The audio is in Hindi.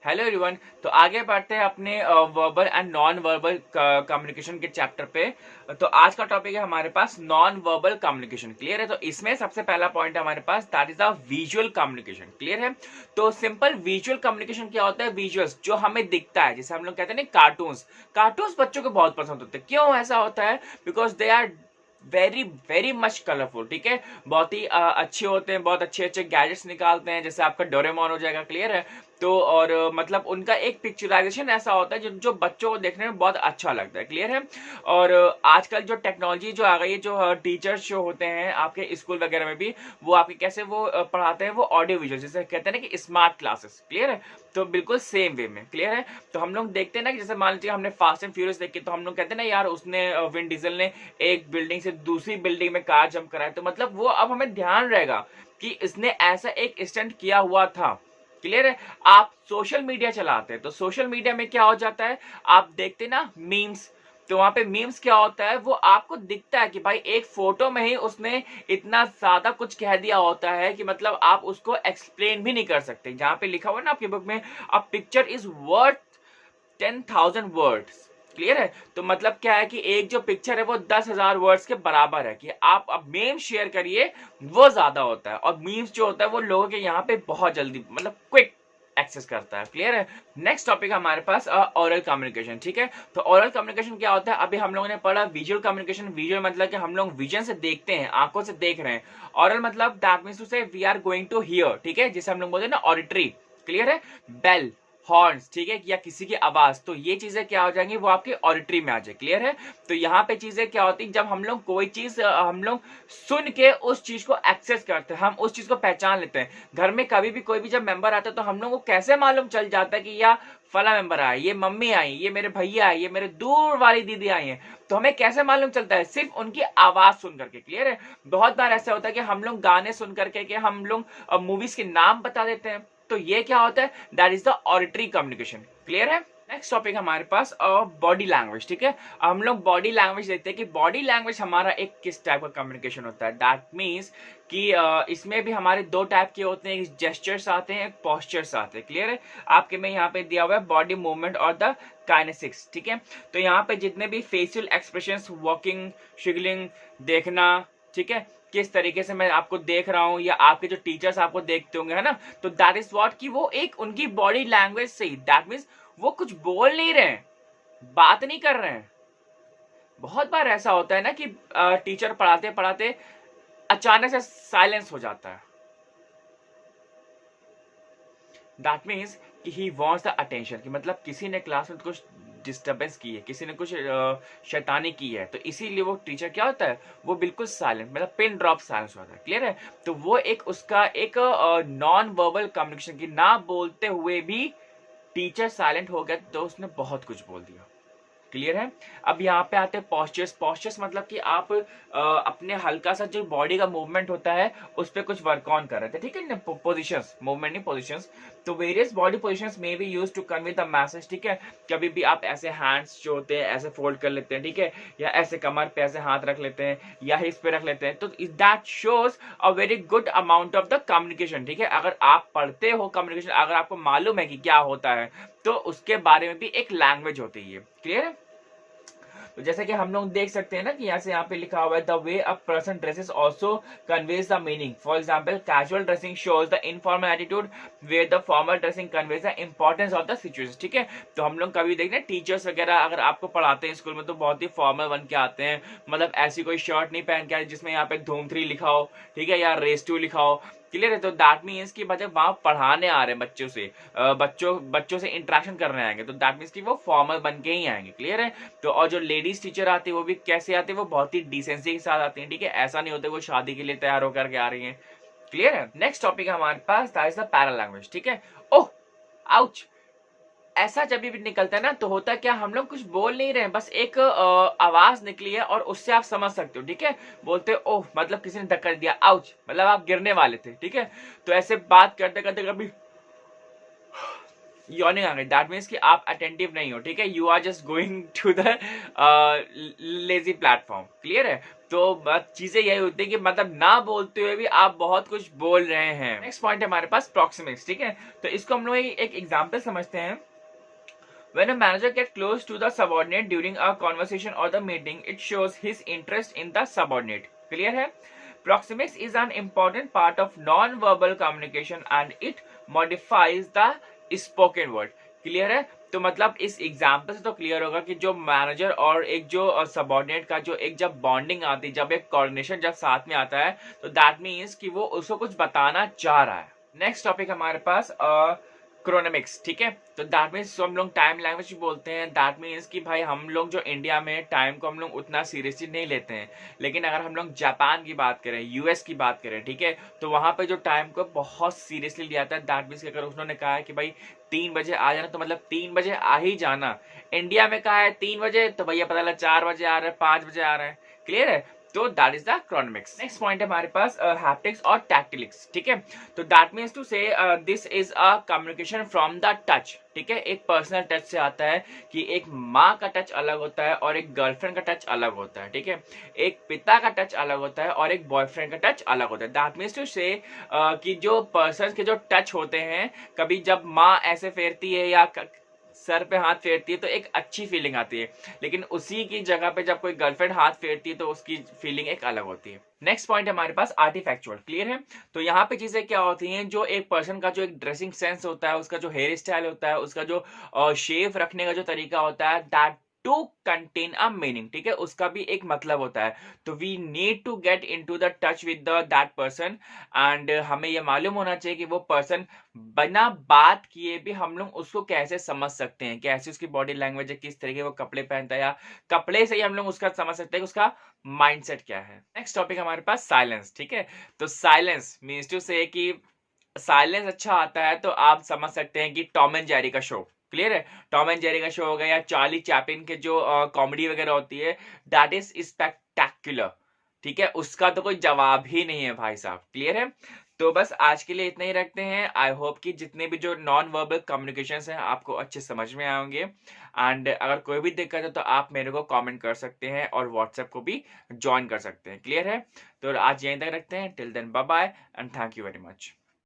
Hello everyone. तो आगे बढ़ते हैं अपने verbal and non verbal communication के चैप्टर पे। तो आज का टॉपिक है हमारे पास नॉन वर्बल कम्युनिकेशन। क्लियर है? तो इसमें सबसे पहला पॉइंट है हमारे पास, that is the visual communication. Clear है? तो सिंपल विजुअल कम्युनिकेशन क्या होता है? विजुअल्स जो हमें दिखता है, जैसे हम लोग कहते हैं ना कार्टून्स। कार्टून्स बच्चों को बहुत पसंद होते हैं। क्यों ऐसा होता है? Because they are very very much colourful. ठीक है, बहुत ही अच्छे होते हैं, बहुत अच्छे अच्छे गैजेट्स निकालते हैं, जैसे आपका डोरेमोन हो जाएगा। क्लियर है? तो और मतलब उनका एक पिक्चराइजेशन ऐसा होता है जो बच्चों को देखने में बहुत अच्छा लगता है। क्लियर है? और आजकल जो टेक्नोलॉजी जो आ गई है, जो टीचर्स जो होते हैं आपके स्कूल वगैरह में भी, वो आपके कैसे वो पढ़ाते हैं, वो ऑडियो विजुअल, जैसे कहते हैं ना कि स्मार्ट क्लासेस। क्लियर है? तो बिल्कुल सेम वे में। क्लियर है? तो हम लोग देखते हैं ना कि जैसे मान लीजिए हमने फास्ट एंड फ्यूरियस देखे, तो हम लोग कहते हैं ना यार उसने विन डीजल ने एक बिल्डिंग से दूसरी बिल्डिंग में कार जंप कराया, तो मतलब वो अब हमें ध्यान रहेगा कि इसने ऐसा एक स्टंट किया हुआ था। क्लियर है? आप सोशल मीडिया चलाते हैं, तो सोशल मीडिया में क्या हो जाता है, आप देखते ना मीम्स, तो वहां पे मीम्स क्या होता है, वो आपको दिखता है कि भाई एक फोटो में ही उसने इतना ज्यादा कुछ कह दिया होता है कि मतलब आप उसको एक्सप्लेन भी नहीं कर सकते। जहां पे लिखा हुआ है ना आपकी बुक में, a picture is worth 10,000 words. Clear है? तो मतलब क्या है कि एक जो पिक्चर है वो 10,000 वर्ड्स के बराबर है, कि आप अब मीम शेयर करिए, वो ज्यादा होता है। और मीम्स जो होता है वो लोगों के यहाँ पे बहुत जल्दी, मतलब क्विक एक्सेस करता है। क्लियर है? नेक्स्ट टॉपिक हमारे पास ओरल कम्युनिकेशन। ठीक है, तो ओरल कम्युनिकेशन क्या होता है? अभी हम लोगों ने पढ़ा विजुअल कम्युनिकेशन। विजुअल मतलब कि हम लोग विजन से देखते हैं, आंखों से देख रहे हैं। ओरल मतलब that means to say we are going to hear. ठीक है, जिसे हम लोग बोलते हैं ना ऑडिटरी। क्लियर है? बेल, हॉर्न्स, ठीक है, या किसी की आवाज, तो ये चीजें क्या हो जाएंगी, वो आपकी ऑडिटरी में आ जाए। क्लियर है? तो यहाँ पे चीजें क्या होती है, जब हम लोग कोई चीज हम लोग सुन के उस चीज को एक्सेस करते हैं, हम उस चीज को पहचान लेते हैं। घर में कभी भी कोई भी जब मेंबर आता है, तो हम लोग को कैसे मालूम चल जाता है कि या फला मेंबर आया, ये मम्मी आई, ये मेरे भैया आए, ये मेरे दूर वाली दीदी आई है, तो हमें कैसे मालूम चलता है? सिर्फ उनकी आवाज सुन करके। क्लियर है? बहुत बार ऐसा होता है कि हम लोग गाने सुन करके के हम लोग मूवीज के नाम बता देते हैं, तो ये क्या होता है, that is the auditory communication. Clear है? नेक्स्ट टॉपिक हमारे पास बॉडी लैंग्वेज। ठीक है, हम लोग बॉडी लैंग्वेज देखते हैं कि बॉडी लैंग्वेज हमारा एक किस टाइप का कम्युनिकेशन होता है। दैट मीन्स कि इसमें भी हमारे दो टाइप के होते हैं, जेस्चर्स आते हैं, पोस्चर्स आते हैं। क्लियर है? आपके में यहाँ पे दिया हुआ है बॉडी मूवमेंट और द काइनेसिक्स। ठीक है, तो यहाँ पे जितने भी फेशियल एक्सप्रेशंस, वॉकिंग, शिगलिंग, देखना, ठीक है, किस तरीके से मैं आपको देख रहा हूं, या आपके जो टीचर्स आपको देखते होंगे, है ना, तो दैट इज व्हाट, कि वो एक उनकी बॉडी लैंग्वेज से ही, दैट मीन्स वो कुछ बोल नहीं रहे हैं, बात नहीं कर रहे हैं। बहुत बार ऐसा होता है ना कि टीचर पढ़ाते पढ़ाते अचानक से साइलेंस हो जाता है, दैट मीन्स कि ही वॉन्ट्स द अटेंशन, कि मतलब किसी ने क्लास में कुछ डिस्टर्बेंस की है, किसी ने कुछ शैतानी की है, तो इसीलिए वो टीचर क्या होता है, वो बिल्कुल साइलेंट, मतलब पिन ड्रॉप साइलेंस होता है। क्लियर है? तो वो एक उसका एक नॉन वर्बल कम्युनिकेशन, की ना बोलते हुए भी टीचर साइलेंट हो गया, तो उसने बहुत कुछ बोल दिया। क्लियर है? अब यहाँ पे आते हैं पॉस्चर्स। पॉस्चर्स मतलब कि आप अपने हल्का सा जो बॉडी का मूवमेंट होता है, उस पर कुछ वर्क ऑन कर रहे थे। ठीक है, पोजिशंस, मूवमेंट नहीं, पोजिशंस। तो various body positions may be use to convey the message. ठीक है, कभी भी आप ऐसे हैंड्स जो होते हैं ऐसे फोल्ड कर लेते हैं, ठीक है, या ऐसे कमर पे ऐसे हाथ रख लेते हैं, या हिप्स पे रख लेते हैं, तो that shows a very good amount of the communication. ठीक है, अगर आप पढ़ते हो कम्युनिकेशन, अगर आपको मालूम है कि क्या होता है, तो उसके बारे में भी एक लैंग्वेज होती है। क्लियर है? तो जैसे कि हम लोग देख सकते हैं ना कि यहाँ पे लिखा हुआ है, the way a person dresses also conveys the meaning. For example, casual dressing shows the informal attitude, where the formal dressing conveys the importance of the situation. ठीक है, तो हम लोग कभी देखते हैं टीचर्स वगैरह अगर आपको पढ़ाते हैं स्कूल में, तो बहुत ही फॉर्मल बन के आते हैं, मतलब ऐसी कोई शर्ट नहीं पहन के आए जिसमें यहाँ पे धूम 3 लिखा हो, ठीक है, या रेस 2 लिखा हो। क्लियर है? तो दैट मीन्स कि मतलब वहां पढ़ाने आ रहे हैं बच्चों से, बच्चों से इंटरेक्शन करने आएंगे, तो दैट मीन्स कि वो फॉर्मल बन के ही आएंगे। क्लियर है? तो और जो लेडीज टीचर आती है, वो भी कैसे आती है, वो बहुत ही डिसेंसी के साथ आती है। ठीक है, ऐसा नहीं होता वो शादी के लिए तैयार होकर के आ रही है। क्लियर है? नेक्स्ट टॉपिक है हमारे पास, that is the paralanguage. ठीक है, ओह, आउच, ऐसा जब भी निकलता है ना, तो होता है क्या, हम लोग कुछ बोल नहीं रहे हैं, बस एक आवाज निकली है और उससे आप समझ सकते हो। ठीक है, बोलते हो ओह, मतलब किसी ने धक्का दिया, आउच, मतलब आप गिरने वाले थे। ठीक है, तो ऐसे बात करते करते कभी यॉर्निंग आ गई, दैट मीन्स कि आप अटेंटिव नहीं हो, ठीक है, you are just going to the lazy platform. Clear है? तो चीजें यही होती है कि मतलब ना बोलते हुए भी आप बहुत कुछ बोल रहे हैं। नेक्स्ट पॉइंट है हमारे पास प्रॉक्सिमिक्स, ठीक है, तो इसको हम लोग एक एग्जाम्पल समझते हैं। When a manager gets close to the subordinate during a conversation or the meeting, it shows his interest in the subordinate. Clear है? Proxemics is an important part of non-verbal communication and it modifies the spoken word. Clear है? तो मतलब इस एग्जाम्पल से तो क्लियर होगा कि जो मैनेजर और एक जो सबॉर्डिनेट का जो एक जब बॉन्डिंग आती है, जब एक कोऑर्डिनेशन जब साथ में आता है, तो दैट मीन्स कि वो उसको कुछ बताना चाह रहा है। नेक्स्ट टॉपिक हमारे पास क्रोनोमिक्स, ठीक है, तो दैट मीन्स हम लोग टाइम लैंग्वेज बोलते हैं। दैट मीन्स कि भाई हम लोग जो इंडिया में टाइम को हम लोग उतना सीरियसली नहीं लेते हैं, लेकिन अगर हम लोग जापान की बात करें, यूएस की बात करें, ठीक है, तो वहां पे जो टाइम को बहुत सीरियसली लिया जाता है। दैट मीन्स अगर उन्होंने कहा है कि भाई 3 बजे आ जाना, तो मतलब 3 बजे आ ही जाना। इंडिया में कहा है 3 बजे, तो भैया पता लगा 4 बजे आ रहे हैं, 5 बजे आ रहे हैं। क्लियर है? तो that is the chronemics. Next point है हमारे पास हैप्टिक्स और टैक्टिलिक्स, ठीक है, तो दैट मीन्स टू से this is a communication from the touch, ठीक है, एक पर्सनल टच से आता है कि एक माँ का टच अलग होता है और एक गर्लफ्रेंड का टच अलग होता है, ठीक है, एक पिता का टच अलग होता है और एक बॉयफ्रेंड का टच अलग होता है। दैट मीन्स टू से कि जो पर्सन के जो टच होते हैं, कभी जब माँ ऐसे फेरती है या सर पे हाथ फेरती है तो एक अच्छी फीलिंग आती है, लेकिन उसी की जगह पे जब कोई गर्लफ्रेंड हाथ फेरती है तो उसकी फीलिंग एक अलग होती है। नेक्स्ट पॉइंट है हमारे पास आर्टिफैक्चुअल। क्लियर है? तो यहाँ पे चीजें क्या होती हैं, जो एक पर्सन का जो एक ड्रेसिंग सेंस होता है, उसका जो हेयर स्टाइल होता है, उसका जो शेव रखने का जो तरीका होता है, that to contain a meaning, ठीक है, उसका भी एक मतलब होता है। तो we need to get in to the touch with that person and हमें यह मालूम होना चाहिए कि वो पर्सन बिना बात किए भी हम लोग उसको कैसे समझ सकते हैं, कैसे उसकी बॉडी लैंग्वेज है, किस तरीके वो कपड़े पहनता है, या कपड़े से ही हम लोग उसका समझ सकते हैं कि उसका माइंडसेट क्या है। नेक्स्ट टॉपिक हमारे पास साइलेंस, ठीक है, तो साइलेंस मीन्स टू से कि साइलेंस अच्छा आता है तो आप समझ सकते हैं कि टॉम एंड जेरी का शो। क्लियर है? टॉम एंड जेरी का शो हो गया, या चार्ली चैपलिन के जो कॉमेडी वगैरह होती है, दैट इज स्पेक्टेक्युलर, ठीक है, उसका तो कोई जवाब ही नहीं है भाई साहब। क्लियर है? तो बस आज के लिए इतना ही रखते हैं। आई होप कि जितने भी जो नॉन वर्बल कम्युनिकेशन हैं आपको अच्छे समझ में आएंगे, एंड अगर कोई भी दिक्कत है तो आप मेरे को कमेंट कर सकते हैं और व्हाट्सएप को भी ज्वाइन कर सकते हैं। क्लियर है? तो आज यहीं तक रखते हैं। Till then bye bye and thank you very much.